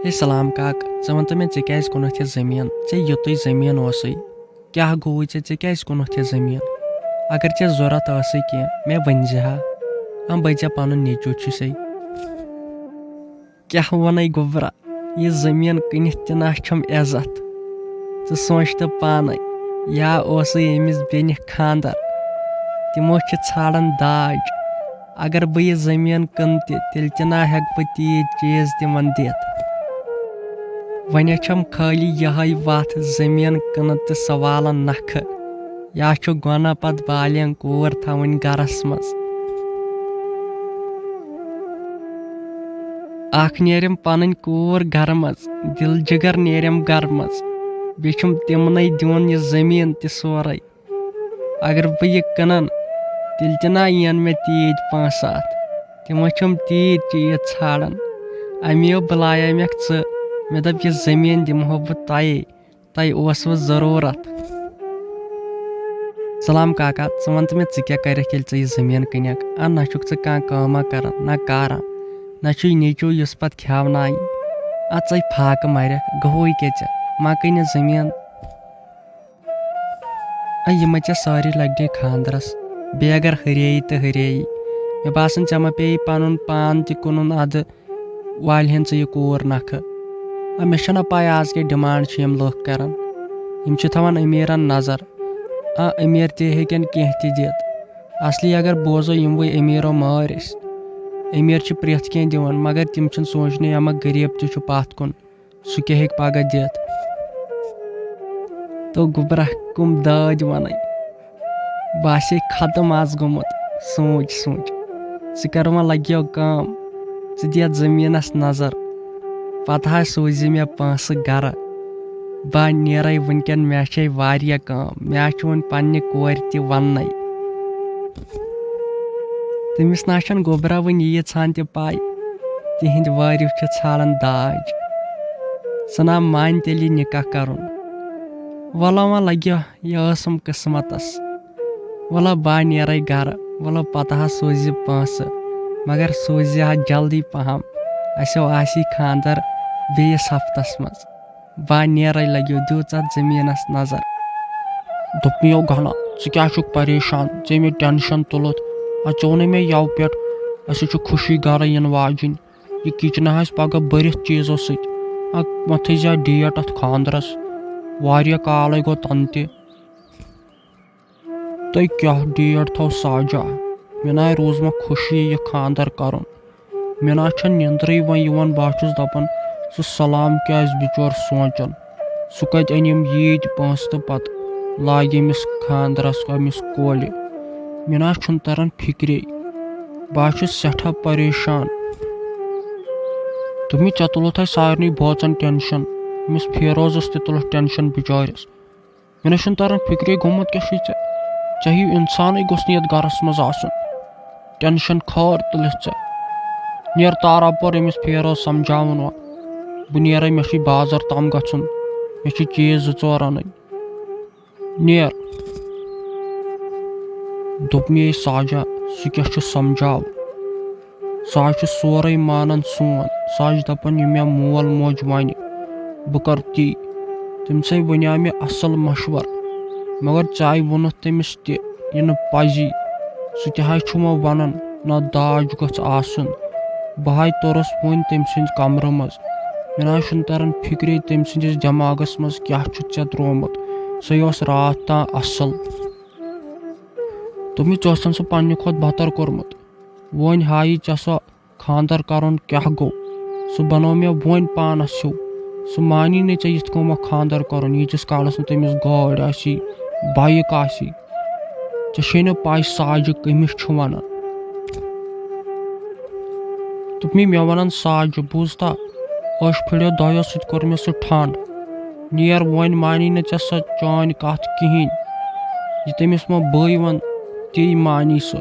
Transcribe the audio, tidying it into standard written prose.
ہے سلام کاک ژٕ ونتہٕ مےٚ ژےٚ کیازِ کُنتھ یہِ زٔمیٖن ژےٚ یُتُے زٔمیٖن اوسُے کیٛاہ گوٚوُے ژےٚ کیازِ کُنتھ یہِ زٔمیٖن اگر ژےٚ ضروٗرت ٲسٕے کینٛہہ مےٚ ؤنزِ ہا بہٕ ژےٚ پنُن نیٚچوٗ چھُسے کیٛاہ ونے گوٚبرا یہِ زٔمیٖن کٕنِتھ تہِ نہ چھُم عزت ژٕ سونٛچ تہٕ پانے یا اوسُے أمِس بیٚنہِ خانٛدر تِمو چھِ ژھانڈان داج اگر بہٕ یہِ زٔمیٖن کٕنہٕ تہِ تیٚلہِ تہِ نہ ہٮ۪کہٕ بہٕ تیٖتۍ چیٖز تِمن دِتھ وۄنۍ چھم خٲلی یِہے وتھ زٔمیٖن کٕنہٕ تہٕ سوالن نکھٕ یا چھُ گۄناہ پتہٕ بالین کوٗر تھاوٕنۍ گرس منٛز اکھ نیریم پنٕنۍ کوٗر گرٕ منٛز دِل جگر نیریم گرٕ منٛز بیٚیہِ چھُم تِمنٕے دیُن یہِ زٔمیٖن تہِ سورُے اگر بہٕ یہِ کٕنن تیٚلہِ تہِ نہ یِن مےٚ تیٖتۍ پونٛسہٕ اتھ تِمو چھِم تیٖتۍ چیٖز ژھانڈان امیو بُلایامیکھ ژٕ مےٚ دوٚپ یہِ زٔمیٖن دِمہو بہٕ تۄہہِ اوسوٕ ضروٗرت سلام کاکا ژٕ ون تہٕ مےٚ ژٕ کیٛاہ کرکھ ییٚلہِ ژٕ یہِ زٔمیٖن کٕنکھ نہ چھُکھ ژٕ کانٛہہ کٲما کران نہ کارا نہ چھُے نیٚچوٗ یُس پتہٕ کھیاونایہِ ژٕے فاقہٕ مرکھ گوٚوُے کیٛاہ ژےٚ ما کٕنہِ زٔمیٖن یِمے ژےٚ سٲری لگہِ خانٛدرس بیٚیہِ اگر ہرییی تہٕ ہرییی مےٚ باسان ژےٚ ما پیٚیی پنُن پان تہِ کُنُن ادٕ والہن ژٕ یہِ کوٗر نکھٕ مےٚ چھنہ پاے آز کیٛاہ ڈِمانڈ چھِ یِم لُکھ کران یِم چھِ تھاوان أمیٖرن نظر أمیٖر تہِ ہیٚکن کینٛہہ تہِ دِتھ اصلی اگر بوزو یِموٕے أمیٖرو مٲرۍ أسۍ أمیٖر چھِ پرٛٮ۪تھ کینٛہہ دِوان مگر تِم چھِنہٕ سونٛچنٕے اما غریٖب تہِ چھُ پتھ کُن سُہ کیٛاہ ہیٚکہِ پگاہ دِتھ تو گوٚبرا کُم دٲدۍ ونے باسے ختم آز گوٚمُت سونٛچ ژٕ کر وۄنۍ لگیو کٲم ژٕ دِ یتھ زٔمیٖنس نظر پتہٕ حظ سوٗزِ مےٚ پونٛسہٕ گرٕ بہٕ نیرے وُنکیٚن مےٚ چھے واریاہ کٲم مےٚ چھُ وۄنۍ پننہِ کورِ تہِ وننٕے تٔمِس نہ چھنہٕ گوٚبرا وُنہِ ییٖژہان تہِ پاے تِہنٛدۍ وٲرِو چھِ ژھانڈان داج سُہ نہ مانہِ تیٚلہِ یہِ نکاح کرُن وَلو وۄنۍ لگیو یہِ ٲسٕم قٕسمتس وَلو بہٕ نیرے گرٕ وَلو پتہٕ حظ سوٗزِ پونٛسہٕ مگر سوٗزِ حظ جلدی پہم اسیو آسی خانٛدر بیٚیِس ہفتس منٛز بہٕ نیرے لگیو دِژ اتھ زٔمیٖنس نظر دوٚپ مےٚ گنا ژٕ کیٛاہ چھُکھ پریشان ژےٚ مےٚ ٹٮ۪نشن تُلُتھ ژٕ ووٚنُے مےٚ یوٕ پٮ۪ٹھ اسہِ چھُ خوشی گرٕ یِنہٕ واجِنۍ یہِ کِچنہٕ آسہِ پگہہ بٔرِتھ چیٖزو سۭتۍ مہ تھٲیزِ ڈیٹ اتھ خانٛدرس واریاہ کالے گوٚو تنہٕ تہِ تۄہہِ کیٛاہ ڈیٹ تھوٚو ساجا مےٚ ناے روٗز مےٚ خوشی یہِ خانٛدر کرُن مےٚ نہ چھنہٕ نِندرٕے وۄنۍ یِوان بہٕ چھُس دپان سُہ سلام کیٛازِ بِچور سونٛچان سُہ کتہِ انہِ یِم ییٖتۍ پونٛسہٕ تہٕ پتہٕ لاگہِ أمِس خانٛدرس أمِس کورِ مےٚ نہ چھُنہٕ تران فِکرے بہٕ چھُس سٮ۪ٹھاہ پریشان دوٚپمےٚ ژےٚ تُلُتھ سارنٕے بٲژن ٹٮ۪نشن أمِس فیروزس تہِ تُلُتھ ٹٮ۪نشن بِچٲرِس مےٚ نہ چھُنہٕ تران فِکرے گوٚمُت کیٛاہ چھُے ژےٚ ہیٚو انسانٕے گوٚژھ نہٕ یتھ گرس منٛز آسُن ٹٮ۪نشن خٲر تُلِتھ ژےٚ نیر تارا پور أمِس فیروز سمجاوُن وۄنۍ بہٕ نیرے مےٚ چھُے بازر تام گژھُن مےٚ چھِ چیٖز 2-4 انٕنۍ نیر دوٚپ مےٚ ساجا سُہ کیٛاہ چھُ سمجاو سُہ حظ چھُ سورُے مانان سون سُہ حظ چھُ دپان یہِ مےٚ مول موج ونہِ بہٕ کرٕ تی تٔمِسے ونیاو مےٚ اصل مشور مگر ژےٚ ووٚنُتھ تٔمِس تہِ یہِ نہٕ پزی سُہ تہِ حظ چھُ وۄنۍ ونان نہ داج گوٚژھ آسُن بہٕ حظ توٚرُس وۄنۍ تٔمۍ سٕنٛدِ کمرٕ منٛز مےٚ نہ حظ چھُنہٕ تران فِکرے تٔمۍ سٕنٛدِس دٮ۪ماغس منٛز کیٛاہ چھُ ژےٚ تروومُت سُے اوس راتھ تام اصل دوٚپمےٚ ژٕ اوسن سُہ پننہِ کھۄتہٕ بدتر کوٚرمُت وۄنۍ ہایی ژےٚ سۄ خانٛدر کرُن کیٛاہ گوٚو سُہ بنوو مےٚ وۄنۍ پانس ہیوٗ سُہ مانی نہٕ ژےٚ یِتھ کٔنۍ خانٛدر کرُن ییٖتِس کالس نہٕ تٔمِس گٲڑۍ آسی بایِک آسی ژےٚ چھے نہٕ پاے ساجہِ کٔمِس چھُ ونان دوٚپمےٚ مےٚ ونان ساجہِ بوٗزتا ٲش پھِرِ دۄیو سۭتۍ کوٚر مےٚ سُہ ٹھنٛڈ نیر وۄنۍ مانی نہٕ ژےٚ سۄ چٲنۍ کتھ کِہینۍ یہِ تٔمِس وۄنۍ بٲے ون تی مانی سُہ